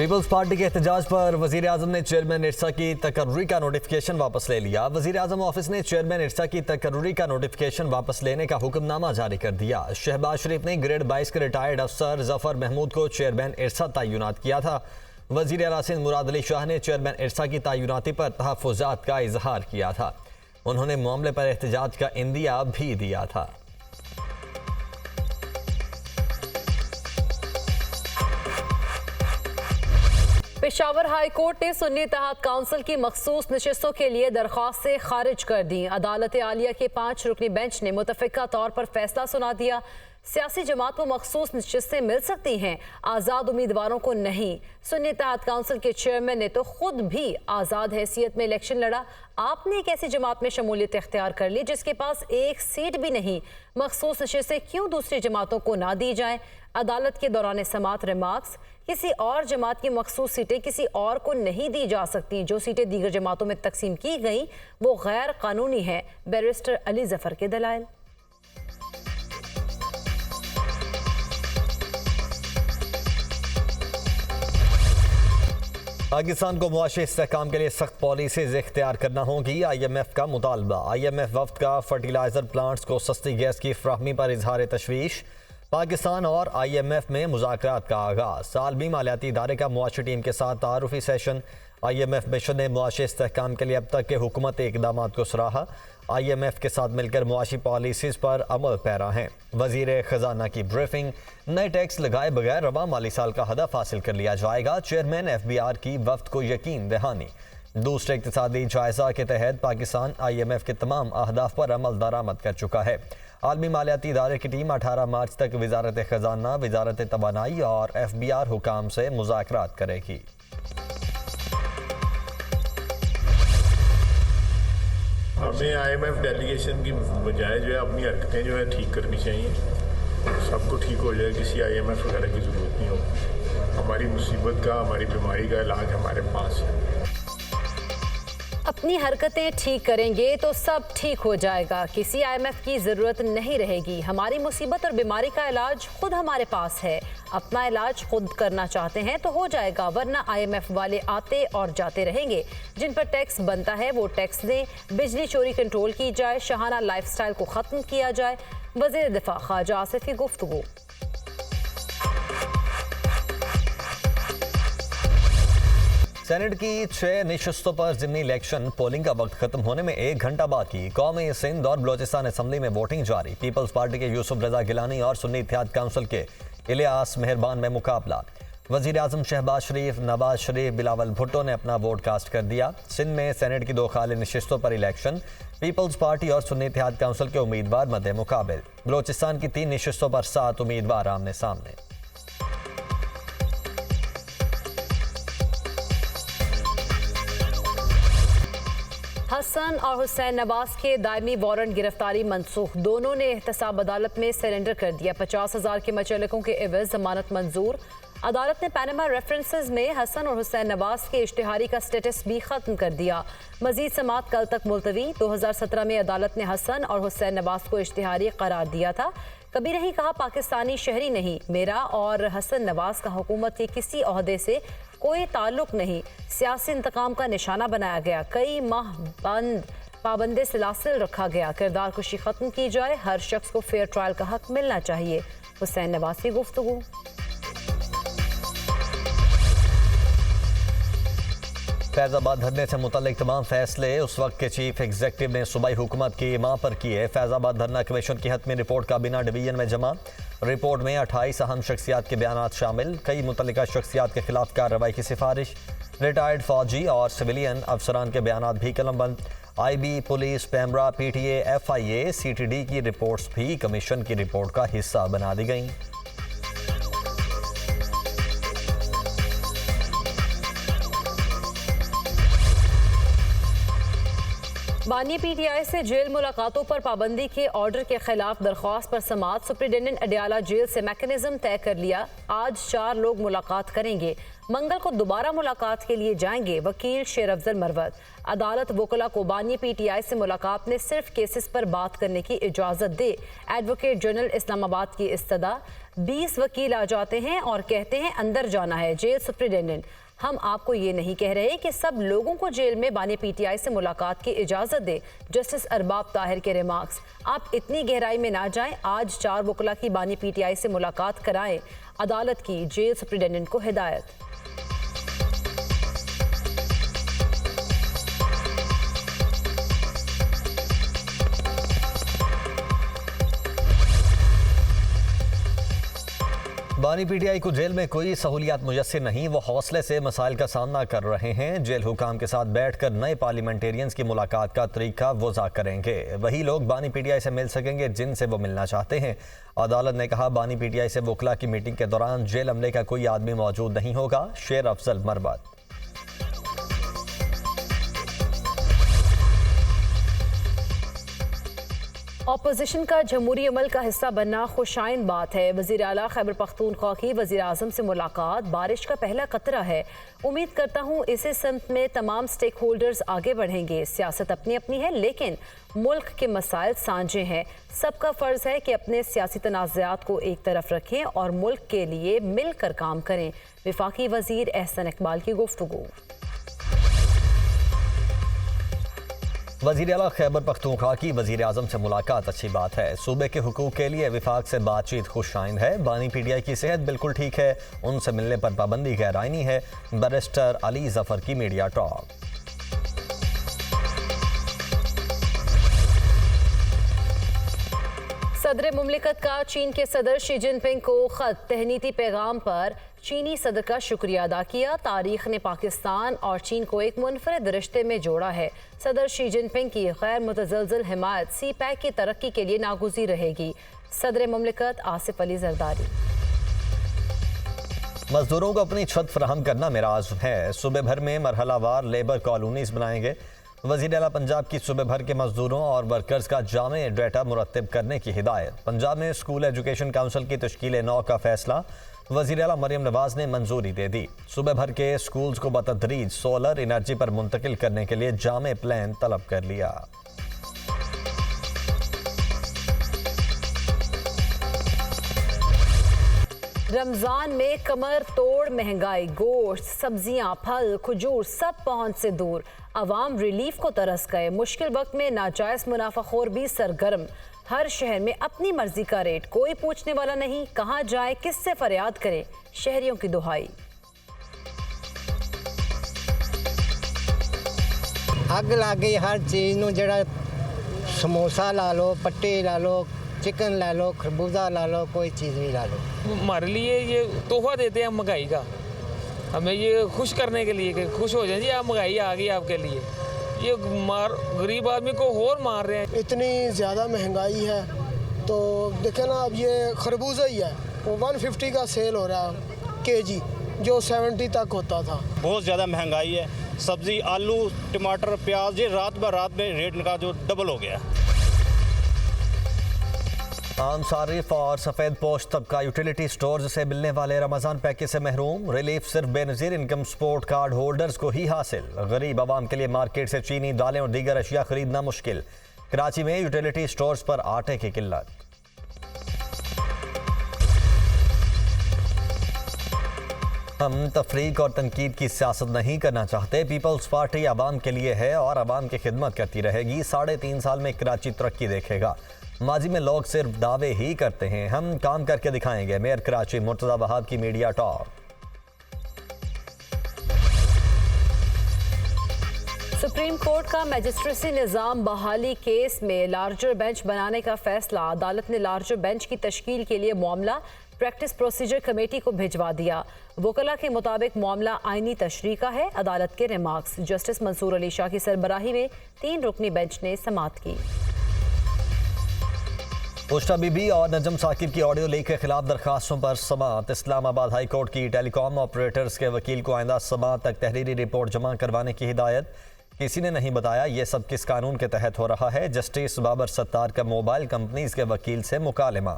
Peoples party के एहतजाज पर वजीर आजम ने चेयरमैन इरसा की तकर्री का नोटिफिकेशन वापस ले लिया। वजीर आजम ऑफिस ने चेयरमैन इरसा की तकर्री का नोटिफिकेशन वापस लेने का हुक्मनामा जारी कर दिया। शहबाज शरीफ ने ग्रेड 22 के रिटायर्ड अफसर जफर महमूद को चेयरमैन इरसा तैनात किया था। वजीर आला सिंध मुराद अली शाह ने चेयरमैन इरसा की तैनाती पर तहफ़्फ़ुज़ात का इजहार किया था। उन्होंने मामले पर एहतजाज का इंदिया भी दिया था। पेशावर हाई कोर्ट ने सुन्नी इत्तेहाद काउंसिल की मखसूस नशिस्तों के लिए दरख्वास्तें खारिज कर दी। अदालत आलिया के 5 रुकनी बेंच ने मुतफ़िका तौर पर फैसला सुना दिया। सियासी जमात को मखसूस नशिस्तें मिल सकती हैं, आज़ाद उम्मीदवारों को नहीं। सुन्नी इत्तेहाद काउंसिल के चेयरमैन ने तो खुद भी आज़ाद हैसियत में इलेक्शन लड़ा। आपने एक ऐसी जमात में शमूलियत इख्तियार कर ली जिसके पास एक सीट भी नहीं। मखसूस नशिस्तें क्यों दूसरी जमातों को ना दी जाएं? अदालत के दौरान समात रिमार्क्स, किसी और जमात की मखसूस सीटें किसी और को नहीं दी जा सकती। जो सीटें दीगर जमातों में तकसीम की गई वो गैर कानूनी है। बैरिस्टर अली जफर के दलाइल। पाकिस्तान को मुआशी इस्तेहकाम के लिए सख्त पॉलिसीज इख्तियार करना होगी। IMF का मुतालबा। IMF वफ्द का फर्टिलाइजर प्लांट्स को सस्ती गैस की फ्राहमी पर इजहार तशवीश। पाकिस्तान और IMF में मुज़ाकरात का आगाज़। सालमी मालियाती इदारे का मुआशी टीम के साथ तारुफी सेशन। IMF मिशन ने मुआशी इस्तेहकाम के लिए अब तक के हुकूमती इक़दाम को सराहा। IMF के साथ मिलकर मुआशी पॉलिसीज़ पर अमल पैरा हैं। वज़ीर ख़जाना की ब्रीफिंग। नए टैक्स लगाए बगैर रवा माली साल का हदफ हासिल कर लिया जाएगा। चेयरमैन FBR की वफ्द को यकीन दहानी। दूसरे इक़्तिसादी जायज़ा के तहत पाकिस्तान IMF के तमाम अहदाफ पर अमल दरामद कर चुका है। आलमी मालियाती इदारे की टीम 18 मार्च तक वज़ारत ख़जाना, वज़ारत तवानाई और FBR हुकाम से मुज़ाकरात करेगी। हमें IMF डेलीगेशन की बजाय जो है अपनी हरकतें जो है ठीक करनी चाहिए। सबको ठीक हो जाए, किसी IMF वगैरह की ज़रूरत नहीं हो। हमारी मुसीबत का, हमारी बीमारी का इलाज हमारे पास है। अपनी हरकतें ठीक करेंगे तो सब ठीक हो जाएगा। किसी IMF की ज़रूरत नहीं रहेगी। हमारी मुसीबत और बीमारी का इलाज खुद हमारे पास है। अपना इलाज खुद करना चाहते हैं तो हो जाएगा, वरना IMF वाले आते और जाते रहेंगे। जिन पर टैक्स बनता है वो टैक्स दें। बिजली चोरी कंट्रोल की जाए। शहाना लाइफस्टाइल को ख़त्म किया जाए। वज़ीर दिफा ख्वाजा आसिफ की गुफ्तगू। सेनेट की 6 नशिस्तों पर ज़िमनी इलेक्शन पोलिंग का वक्त खत्म होने में 1 घंटा बाकी। कौमी सिंध और बलोचिस्तान असम्बली में वोटिंग जारी। पीपल्स पार्टी के यूसुफ रजा गिलानी और सुन्नी इत्तेहाद काउंसिल के इलियास मेहरबान में मुकाबला। वज़ीर आज़म शहबाज शरीफ, नवाज शरीफ, बिलावल भुट्टो ने अपना वोट कास्ट कर दिया। सिंध में सेनेट की 2 खाली नशिस्तों पर इलेक्शन। पीपल्स पार्टी और सुन्नी इत्तेहाद काउंसिल के उम्मीदवार मद्दे मुकाबिल। बलोचिस्तान की 3 नशिस्तों पर 7 उम्मीदवार आमने सामने। हसन और हुसैन नवाज के दायमी वारंट गिरफ्तारी मनसूख। दोनों ने एहतसाब अदालत में सरेंडर कर दिया। 50,000 के मचलकों के एवज जमानत मंजूर। अदालत ने पैनामा रेफरेंसेस में हसन और हुसैन नवाज के इश्तिहारी का स्टेटस भी खत्म कर दिया। मजीद समात कल तक मुलतवी। 2017 में अदालत ने हसन और हुसैन नवाज को इश्तिहारी करार दिया था। कभी नहीं कहा पाकिस्तानी शहरी नहीं। मेरा और हसन नवाज का हुकूमत के किसी ओहदे से कोई ताल्लुक नहीं। सियासी इंतकाम का निशाना बनाया गया। कई माह पाबंदे सिलासिल रखा गया। किरदार कुशी खत्म की जाए। हर शख्स को फेयर ट्रायल का हक मिलना चाहिए। हुसैन नवाज की गुफ्तगू। फैज़ाबाद धरने से मुतल्लिक तमाम फैसले उस वक्त के चीफ एग्जीक्यूटिव ने सूबाई हुकूमत की मां पर किए। फैज़ाबाद धरना कमीशन की हतमी रिपोर्ट काबीना डिवीजन में जमा। रिपोर्ट में 28 अहम शख्सियात के बयानात शामिल। कई मुतल्लिका शख्सियात के खिलाफ कार्रवाई की सिफारिश। रिटायर्ड फौजी और सिविलियन अफसरान के बयानात भी कलमबंद। IB, police, PEMRA, PTA, FIA, CTD की रिपोर्ट्स भी कमीशन की रिपोर्ट का हिस्सा बना दी गई। बानी पीटीआई से जेल मुलाकातों पर पाबंदी के ऑर्डर के खिलाफ दरख्वास्त पर समाअत। सुप्रिंटेंडेंट अडयाला जेल से मैकेनिज्म तय कर लिया। आज 4 लोग मुलाकात करेंगे। मंगल को दोबारा मुलाकात के लिए जाएंगे वकील शेर अफजल मरवत। अदालत वकला को बानी पीटीआई से मुलाकात में सिर्फ केसेस पर बात करने की इजाजत दे। एडवोकेट जनरल इस्लामाबाद की इस्तदा। 20 वकील आ जाते हैं और कहते हैं अंदर जाना है। जेल सुप्रिंटेंडेंट, हम आपको ये नहीं कह रहे कि सब लोगों को जेल में बानी पीटीआई से मुलाकात की इजाजत दे। जस्टिस अरबाब ताहिर के रिमार्क्स, आप इतनी गहराई में ना जाएं। आज 4 वकला की बानी पीटीआई से मुलाकात कराएं। अदालत की जेल सुप्रिंटेंडेंट को हिदायत। बानी पीटीआई को जेल में कोई सहूलियात मुयस्सर नहीं। वो हौसले से मसाइल का सामना कर रहे हैं। जेल हुकाम के साथ बैठकर नए पार्लियामेंटेरियंस की मुलाकात का तरीका वज़ा करेंगे। वही लोग बानी पीटीआई से मिल सकेंगे जिनसे वो मिलना चाहते हैं। अदालत ने कहा बानी पीटीआई से वकला की मीटिंग के दौरान जेल अमले का कोई आदमी मौजूद नहीं होगा। शेर अफजल मरवत। ऑपोजिशन का जमहूरी अमल का हिस्सा बनना खुशाइन बात है। वज़ीर आला खैबर पख्तूनख्वा की वज़ीर आज़म से मुलाकात बारिश का पहला कतरा है। उम्मीद करता हूँ इसी सिमत में तमाम स्टेक होल्डर्स आगे बढ़ेंगे। सियासत अपनी अपनी है लेकिन मुल्क के मसाइल सांझे हैं। सबका फ़र्ज़ है कि अपने सियासी तनाज़ात को एक तरफ रखें और मुल्क के लिए मिलकर काम करें। वफाकी वज़ीर एहसन इकबाल की गुफ्तगू। वज़ीर आला खैबर पख्तूनख्वा की वज़ीर आज़म से मुलाकात अच्छी बात है। सूबे के हुकूक के लिए विफाक से बातचीत खुशाइन है। बानी पीटीआई की सेहत बिल्कुल ठीक है। उनसे मिलने पर पाबंदी गैर आईनी है। बैरिस्टर अली जफर की मीडिया टॉक। सदर मुमलिकत का चीन के सदर शी जिनपिंग को खत। तहनीती पैगाम पर चीनी सदर का शुक्रिया अदा किया। तारीख ने पाकिस्तान और चीन को एक मुनफरिद रिश्ते में जोड़ा है। सदर शी जिनपिंग की गैर मुतज़लज़ल हिमायत सी पैक की तरक्की के लिए नागुज़ीर रहेगी। सदर मुमलिकत आसिफ अली जरदारी। मजदूरों को अपनी छत फराहम करना मेरा आज़्म है। सूबे भर में मरहलावार लेबर कॉलोनीज बनाएंगे। वज़ीर आला पंजाब की सूबे भर के मजदूरों और वर्कर्स का जामे डेटा मुरत्तिब करने की हिदायत। पंजाब में स्कूल एजुकेशन काउंसिल की तश्कील 9 का फैसला वज़ीर आला मरियम नवाज ने मंजूरी दे दी। सूबे भर के स्कूल्स को बतदरीज सोलर एनर्जी पर मुंतकिल करने के लिए जामे प्लान तलब कर लिया। रमजान में कमर तोड़ महंगाई। गोश्त, सब्जियां, फल, खजूर सब पहुंच से दूर। अवाम रिलीफ को तरस गए। मुश्किल वक्त में नाजायज मुनाफाखोर भी सरगर्म। हर शहर में अपनी मर्जी का रेट, कोई पूछने वाला नहीं। कहाँ जाए, किससे फरियाद करें, शहरियों की दुहाई। अग लग गई हर चीज़ नूं। जड़ा समोसा ला लो, पट्टी ला लो, चिकन ला लो, खरबूजा ला लो, कोई चीज़ भी ला लो। हमारे लिए ये तोहफा देते हैं महंगाई का, हमें ये खुश करने के लिए कि खुश हो जाए जी आप महंगाई आ गई आपके लिए। ये गरीब आदमी को और मार रहे हैं। इतनी ज़्यादा महंगाई है तो देखें ना, अब ये खरबूजा ही है वो 150 का सेल हो रहा है केजी, जो 70 तक होता था। बहुत ज़्यादा महंगाई है। सब्ज़ी, आलू, टमाटर, प्याज, ये रात ब रात में रेट का जो डबल हो गया। आम सारिफ और सफ़ेद पोश तबका यूटिलिटी स्टोर्स से मिलने वाले रमज़ान पैकेज से महरूम। रिलीफ सिर्फ Benazir income support card holders को ही हासिल। गरीब आवाम के लिए मार्केट से चीनी, दालें और दीगर अशिया खरीदना मुश्किल। कराची में यूटिलिटी स्टोर्स पर आटे की किल्लत। हम तफरीक और तनकीद की सियासत नहीं करना चाहते। पीपल्स पार्टी आवाम के लिए है और आवाम की खिदमत करती रहेगी। 3.5 साल में कराची तरक्की देखेगा। माजी में लोग सिर्फ दावे ही करते हैं, हम काम करके दिखाएंगे। मेयर कराची मुर्तज़ा वहाब की मीडिया टॉक। सुप्रीम कोर्ट का मैजिस्ट्रेसी निज़ाम बहाली केस में लार्जर बेंच बनाने का फैसला। अदालत ने लार्जर बेंच की तश्कील के लिए मामला प्रैक्टिस प्रोसीजर कमेटी को भिजवा दिया। वकला के मुताबिक मामला आईनी तशरीह का है। अदालत के रिमार्क्स। जस्टिस मंसूर अली शाह की सरबराही में 3 रुकनी बेंच ने समाअत की। उष्टा बीबी और नजम साकिब की ऑडियो लीक के खिलाफ दरखास्तों पर समाअत। इस्लामाबाद हाई कोर्ट की टेलीकॉम ऑपरेटर्स के वकील को आइंदा समाअत तक तहरीरी रिपोर्ट जमा करवाने की हिदायत। किसी ने नहीं बताया ये सब किस कानून के तहत हो रहा है। जस्टिस बाबर सत्तार का मोबाइल कंपनीज के वकील से मुकालमा।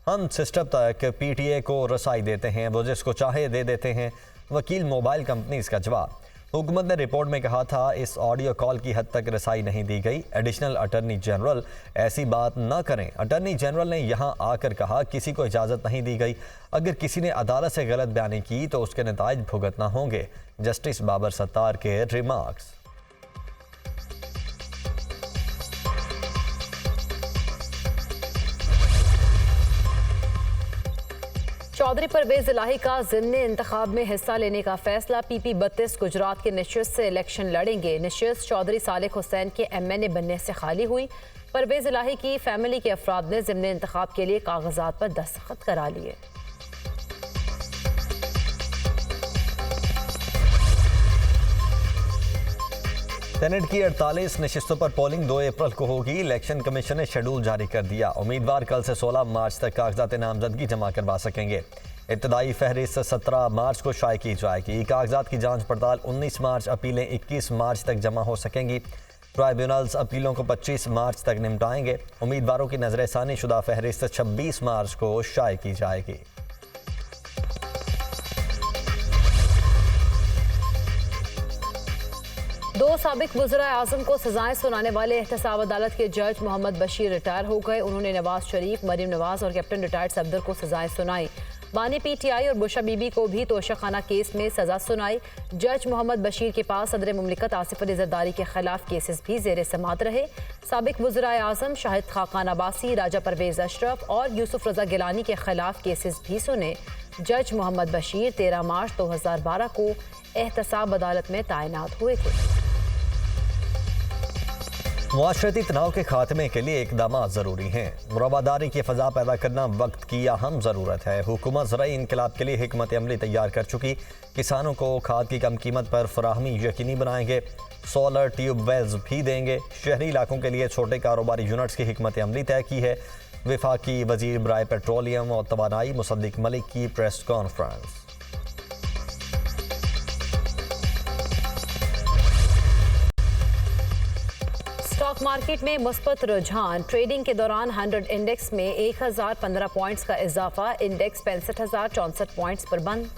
हम सिस्टम तक पीटीए को रसाई देते हैं, वो जिसको चाहे दे देते हैं। वकील मोबाइल कंपनीज का जवाब। हुकूमत ने रिपोर्ट में कहा था इस ऑडियो कॉल की हद तक रसाई नहीं दी गई। एडिशनल अटॉर्नी जनरल ऐसी बात न करें। अटॉर्नी जनरल ने यहां आकर कहा किसी को इजाज़त नहीं दी गई। अगर किसी ने अदालत से गलत बयानी की तो उसके नताइज भुगतना होंगे। जस्टिस बाबर सत्तार के रिमार्क्स। चौधरी परवेज इलाही का ज़िमनी इंतखाब में हिस्सा लेने का फैसला। PP 32 गुजरात के निशिस्त से इलेक्शन लड़ेंगे। निशिस्त चौधरी सालिक हुसैन के MNA बनने से खाली हुई। परवेज इलाही की फैमिली के अफराद ने ज़िमनी इंतखाब के लिए कागजात पर दस्तखत करा लिए। सेनेट की 48 नशिस्तों पर पोलिंग 2 अप्रैल को होगी। इलेक्शन कमीशन ने शेड्यूल जारी कर दिया। उम्मीदवार कल से 16 मार्च तक कागजात नामजदगी जमा करवा सकेंगे। इब्तदाई फहरिस्त 17 मार्च को शाये की जाएगी। कागजात की जांच पड़ताल 19 मार्च, अपीलें 21 मार्च तक जमा हो सकेंगी। ट्राइब्यूनल्स अपीलों को 25 मार्च तक निपटाएंगे। उम्मीदवारों की नजरसानी शुदा फहरिस्त 26 मार्च को शाये की जाएगी। दो साबिक वज़ीर आज़म को सजाएं सुनाने वाले एहतसाब अदालत के जज मोहम्मद बशीर रिटायर हो गए। उन्होंने नवाज शरीफ, मरीम नवाज और कैप्टन रिटायर्ड सफदर को सजाएं सुनाई। बानी PTI और बुशा बीबी को भी तोशाखाना केस में सजा सुनाई। जज मोहम्मद बशीर के पास सदर मुमलिकत आसिफ अली जरदारी के खिलाफ केसेस भी जेर समात रहे। साबिक वज़ीर आज़म शाहिद खाकान अब्बासी, राजा परवेज अशरफ और यूसुफ रजा गिलानी के खिलाफ केसेस भी सुने। जज मोहम्मद बशीर 13 मार्च 2012 को एहतसाब अदालत में तैनात हुए थे। मुआशरती तनाव के खात्मे के लिए इकदाम ज़रूरी हैं। मुराबादारी की फ़ज़ा पैदा करना वक्त की अहम ज़रूरत है। हुकूमत ज़राई इनकलाब के लिए हिकमत अमली तैयार कर चुकी। किसानों को खाद की कम कीमत पर फराहमी यकीनी बनाएंगे। सोलर ट्यूबवेल्स भी देंगे। शहरी इलाकों के लिए छोटे कारोबारी यूनिट्स की हिकमत अमली तय की है। वफाकी वज़ीर बराए पेट्रोलियम और तवानाई मुसद्दिक मलिक की प्रेस कॉन्फ्रेंस। स्टॉक मार्केट में मुस्बत रुझान। ट्रेडिंग के दौरान 100 इंडेक्स में 1015 पॉइंट्स का इजाफा। इंडेक्स 65,064 पॉइंट्स पर बंद।